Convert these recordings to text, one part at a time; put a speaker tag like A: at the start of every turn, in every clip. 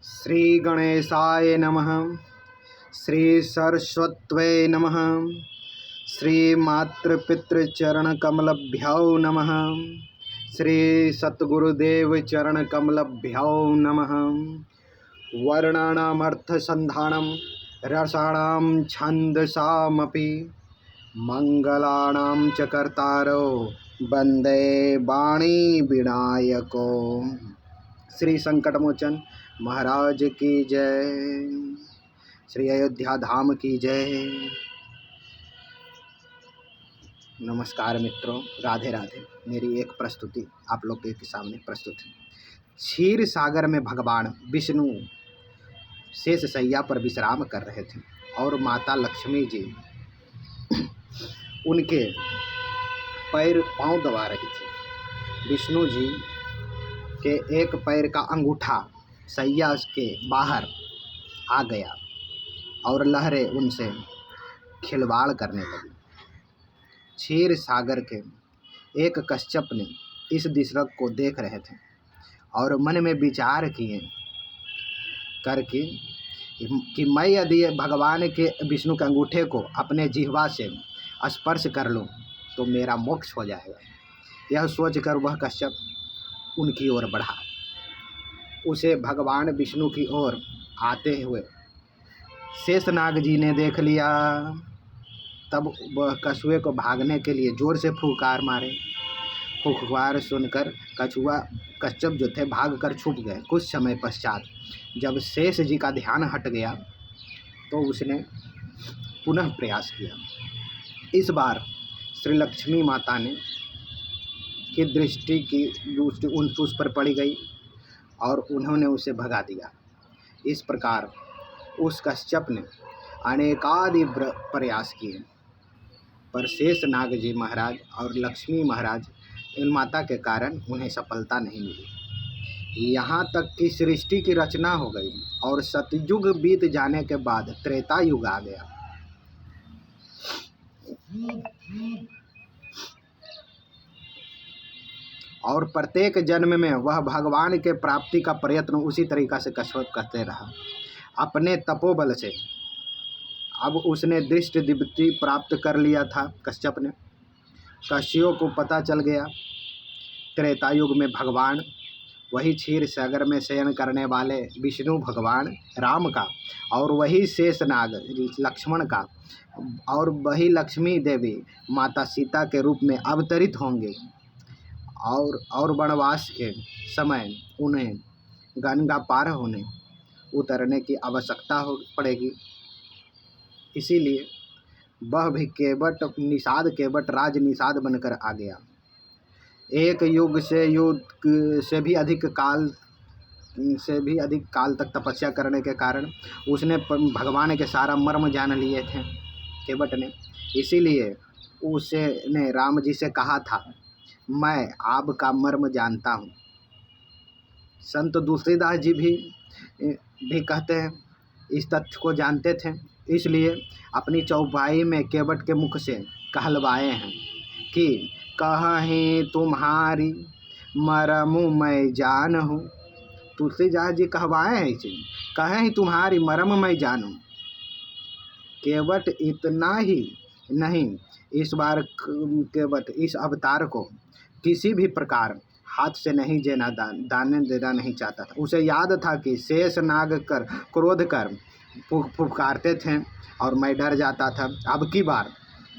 A: श्री गणेशाय नमः। श्री सरस्वत्यै नमः। श्री मातृपितृचरणकमलभ्यो नमः। श्री सद्गुरुदेव चरणकमलभ्यो नमः। वर्णानामर्थसन्धानं रसाणां छन्दसामपि मंगलानां च कर्तारो वंदे वाणी विनायको। श्री संकटमोचन महाराज की जय। श्री अयोध्या धाम की जय। नमस्कार मित्रों, राधे राधे। मेरी एक प्रस्तुति आप लोग के सामने प्रस्तुत है। क्षीर सागर में भगवान विष्णु शेष शैया पर विश्राम कर रहे थे और माता लक्ष्मी जी उनके पांव दबा रही थी। विष्णु जी के एक पैर का अंगूठा सैया के बाहर आ गया और लहरें उनसे खिलवाड़ करने लगी। क्षीर सागर के एक कश्यप ने इस दृश्य को देख रहे थे और मन में विचार किए करके कि मैं यदि भगवान के विष्णु के अंगूठे को अपने जिह्वा से स्पर्श कर लूं तो मेरा मोक्ष हो जाएगा। यह सोचकर वह कश्यप उनकी ओर बढ़ा। उसे भगवान विष्णु की ओर आते हुए शेषनाग जी ने देख लिया। तब वह कछुए को भागने के लिए जोर से फुकार मारे। फुकार सुनकर कश्यप जो थे भागकर छुप गए। कुछ समय पश्चात जब शेष जी का ध्यान हट गया तो उसने पुनः प्रयास किया। इस बार श्री लक्ष्मी माता ने की दृष्टि उस पर पड़ गई और उन्होंने उसे भगा दिया। इस प्रकार उस कश्यप ने अनेकादि प्रयास किए पर शेष नाग जी महाराज और लक्ष्मी महाराज इन माता के कारण उन्हें सफलता नहीं मिली। यहाँ तक कि सृष्टि की रचना हो गई और सतयुग बीत जाने के बाद त्रेता युग आ गया। और प्रत्येक जन्म में वह भगवान के प्राप्ति का प्रयत्न उसी तरीक़ा से कश्यप करते रहा अपने तपोबल से। अब उसने दृष्टि दिव्यति प्राप्त कर लिया था। कश्यप ने कश्यप को पता चल गया त्रेता युग में भगवान वही क्षीर सागर में शयन करने वाले विष्णु भगवान राम का और वही शेषनाग लक्ष्मण का और वही लक्ष्मी देवी माता सीता के रूप में अवतरित होंगे और वनवास के समय उन्हें गंगा पार होने उतरने की आवश्यकता पड़ेगी। इसीलिए वह भी केवट राज निषाद बनकर आ गया। एक युग से भी अधिक काल तक तपस्या करने के कारण उसने भगवान के सारा मर्म जान लिए थे केवट ने। इसीलिए उसने राम जी से कहा था, मैं आपका मर्म जानता हूँ। संत तुलसीदास जी भी कहते हैं, इस तथ्य को जानते थे, इसलिए अपनी चौपाई में केवट के मुख से कहलवाए हैं कि कहीं तुम्हारी मरम मैं जानूँ। तुलसीदास जी कहवाए हैं इसे, कहीं तुम्हारी मरम मैं जानूँ। केवट इतना ही नहीं, इस बार केवट इस अवतार को किसी भी प्रकार हाथ से नहीं दाने देना नहीं चाहता था। उसे याद था कि शेष नाग कर क्रोध कर पुकारते थे और मैं डर जाता था। अब की बार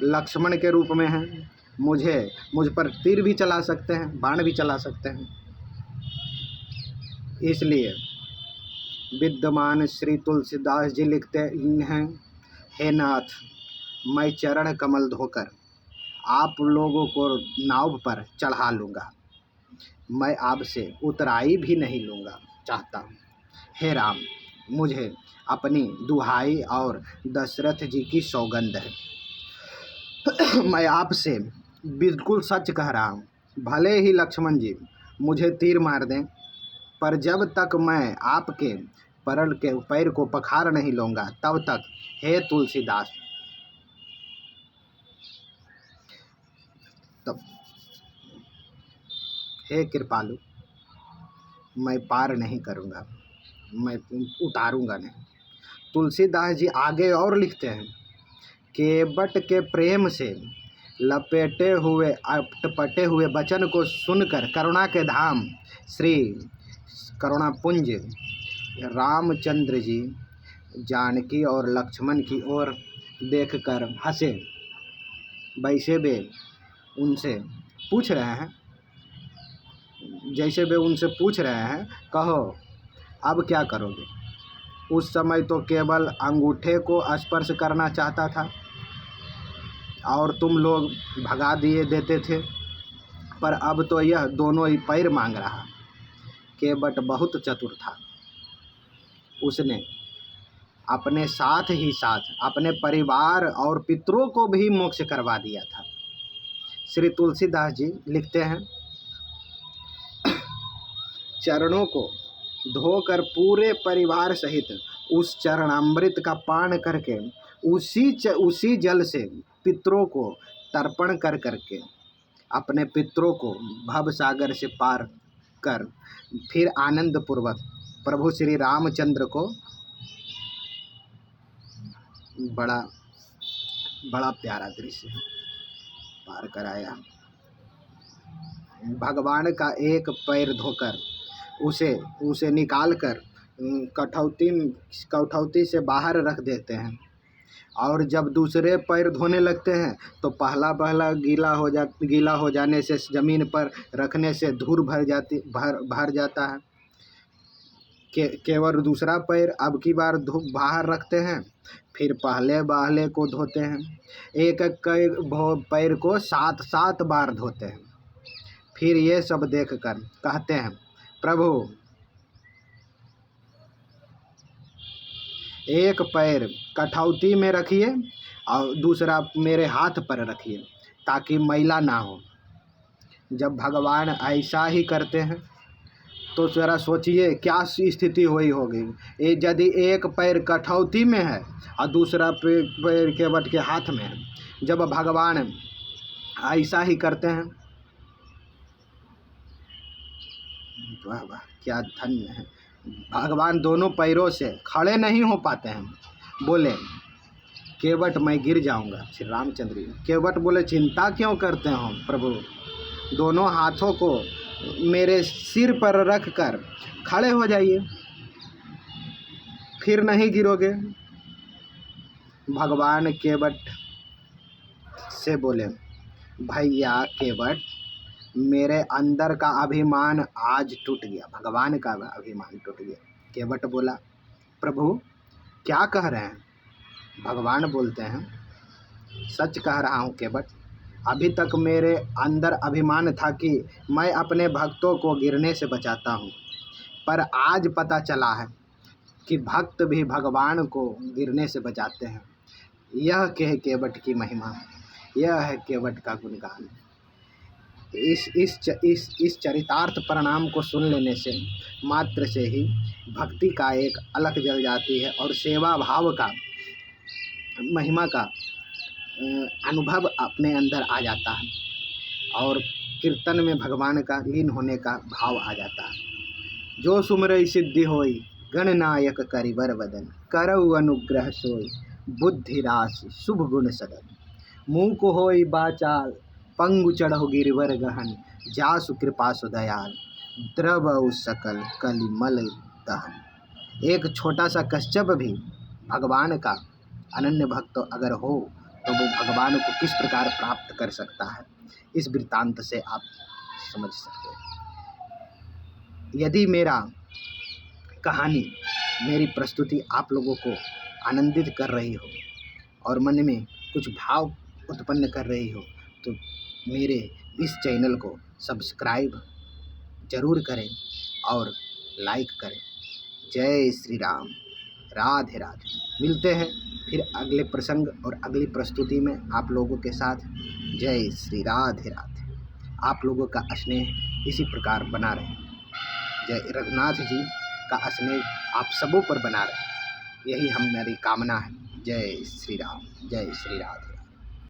A: लक्ष्मण के रूप में हैं, मुझ पर तीर भी चला सकते हैं, बाण भी चला सकते हैं। इसलिए विद्यमान श्री तुलसीदास जी लिखते हैं, हे नाथ, मैं चरण कमल धोकर आप लोगों को नाव पर चढ़ा लूँगा, मैं आपसे उतराई भी नहीं लूँगा चाहता हूँ। हे राम, मुझे अपनी दुहाई और दशरथ जी की सौगंध है, मैं आपसे बिल्कुल सच कह रहा हूँ। भले ही लक्ष्मण जी मुझे तीर मार दें, पर जब तक मैं आपके पैर को पखार नहीं लूँगा तब तक हे तुलसीदास तब हे कृपालु मैं पार नहीं करूँगा। मैं उतारूंगा नहीं। तुलसीदास जी आगे और लिखते हैं, केवट के प्रेम से लपेटे हुए अटपटे हुए वचन को सुनकर करुणा के धाम श्री करुणापुंज रामचंद्र जी जानकी और लक्ष्मण की ओर देखकर हंसे। वैसे वे उनसे पूछ रहे हैं, जैसे वे उनसे पूछ रहे हैं, कहो अब क्या करोगे। उस समय तो केवल अंगूठे को स्पर्श करना चाहता था और तुम लोग भगा देते थे, पर अब तो यह दोनों ही पैर मांग रहा। केवट बहुत चतुर था। उसने अपने साथ ही साथ अपने परिवार और पितरों को भी मोक्ष करवा दिया था। श्री तुलसीदास जी लिखते हैं, चरणों को धोकर परिवार सहित उस चरणामृत का पान करके उसी जल से पितरों को तर्पण करके अपने पितरों को भव सागर से पार कर फिर आनंद पूर्वक प्रभु श्री रामचंद्र को बड़ा प्यारा दृश्य पार कराया। भगवान का एक पैर धोकर उसे निकाल कर कठौती से बाहर रख देते हैं और जब दूसरे पैर धोने लगते हैं तो पहला गीला हो जाने से ज़मीन पर रखने से धूल भर जाता है। केवल दूसरा पैर अब की बार बाहर रखते हैं, फिर पहले को धोते हैं। एक पैर को 7 बार धोते हैं। फिर ये सब देखकर कहते हैं, प्रभु एक पैर कठौती में रखिए और दूसरा मेरे हाथ पर रखिए ताकि मैला ना हो। जब भगवान ऐसा ही करते हैं तो ज़रा सोचिए क्या स्थिति होगी। यदि एक पैर कठौती में है और दूसरा पैर केवट के हाथ में है, जब भगवान ऐसा ही करते हैं, वाह वाह क्या धन्य है। भगवान दोनों पैरों से खड़े नहीं हो पाते हैं। बोले, केवट मैं गिर जाऊंगा। श्री रामचंद्र जी केवट बोले, चिंता क्यों करते हो प्रभु, दोनों हाथों को मेरे सिर पर रख कर खड़े हो जाइए, फिर नहीं गिरोगे। भगवान केवट से बोले, भैया केवट मेरे अंदर का अभिमान आज टूट गया। भगवान का अभिमान टूट गया। केवट बोला, प्रभु क्या कह रहे हैं। भगवान बोलते हैं, सच कह रहा हूँ केवट, अभी तक मेरे अंदर अभिमान था कि मैं अपने भक्तों को गिरने से बचाता हूँ, पर आज पता चला है कि भक्त भी भगवान को गिरने से बचाते हैं। यह केवट की महिमा, यह है केवट का गुणगान। इस चरितार्थ परिणाम को सुन लेने से मात्र से ही भक्ति का एक अलख जल जाती है और सेवा भाव का महिमा का अनुभव अपने अंदर आ जाता है और कीर्तन में भगवान का लीन होने का भाव आ जाता है। जो सुमरई सिद्धि होई गणनायक करिवर वदन, करऊ अनुग्रह सोई बुद्धि राशि शुभ गुण सदन। मूक होई बाचाल पंगु चढ़ो गिरिवर गहन, जासु कृपा सुदयाल द्रवउ सकल कलिमल दहन। एक छोटा सा कश्यप भी भगवान का अनन्य भक्त अगर हो तो वो भगवान को किस प्रकार प्राप्त कर सकता है, इस वृत्तांत से आप समझ सकते हैं। यदि मेरा कहानी, मेरी प्रस्तुति आप लोगों को आनंदित कर रही हो और मन में कुछ भाव उत्पन्न कर रही हो तो मेरे इस चैनल को सब्सक्राइब जरूर करें और लाइक करें। जय श्री राम, राधे राधे। मिलते हैं फिर अगले प्रसंग और अगली प्रस्तुति में आप लोगों के साथ। जय श्री राधे राधे। आप लोगों का स्नेह इसी प्रकार बना रहे। जय रघुनाथ जी का स्नेह आप सबों पर बना रहे, यही हमारी कामना है। जय श्री राम, जय श्री राधे।